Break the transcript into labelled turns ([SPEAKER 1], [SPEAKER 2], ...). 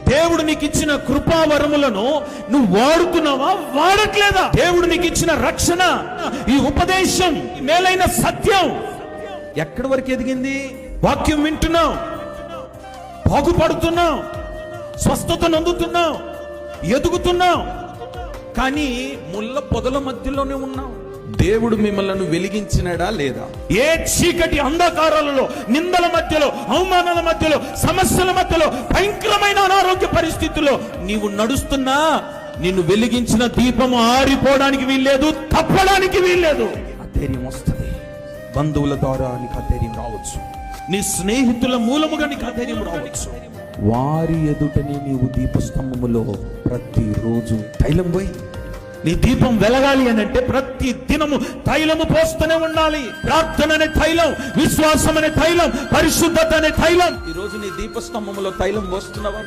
[SPEAKER 1] దేవుడు నీకు ఇచ్చిన కృపావరములను నువ్వు వాడుతున్నావా, వాడట్లేదా? దేవుడు నీకు ఇచ్చిన రక్షణ, ఈ ఉపదేశం, ఈ మేలైన సత్యం ఎక్కడి వరకు ఎదిగింది? వాక్యం వింటున్నావు, బాగుపడుతున్నావు, స్వస్థత నందుతున్నావు, ఎదుగుతున్నావు, కానీ ముళ్ళ పొదల మధ్యలోనే ఉన్నావు. దేవుడు మిమ్మల్ని వెలిగించినాడా లేదా? ఏ చీకటి అంధకారాలలో, నిందల మధ్యలో, అవమానాల మధ్యలో, సమస్యల మధ్యలో, భయంకరమైన అనారోగ్య పరిస్థితుల్లో నీవు నడుస్తున్నా, నిన్ను వెలిగించిన దీపము ఆరిపోవడానికి వీల్లేదు, తప్పడానికి వీల్లేదు. ఆ ధైర్యం వస్తుంది. బంధువుల ద్వారా నీకు ఆ ధైర్యం రావచ్చు, నీ స్నేహితుల మూలముగా నీకు ఆ ధైర్యం రావచ్చు. వారి ఎదుటనే నీవు దీపస్తంభములో ప్రతిరోజు తైలం పోయి, నీ దీపం వెలగాలి అని అంటే ప్రతి దినము తైలము పోస్తూనే ఉండాలి. ప్రార్థన అనే తైలం, విశ్వాసం అనే తైలం, పరిశుద్ధత అనే తైలం. ఈ రోజు నీ దీపస్తంభములో తైలం పోస్తున్నావా?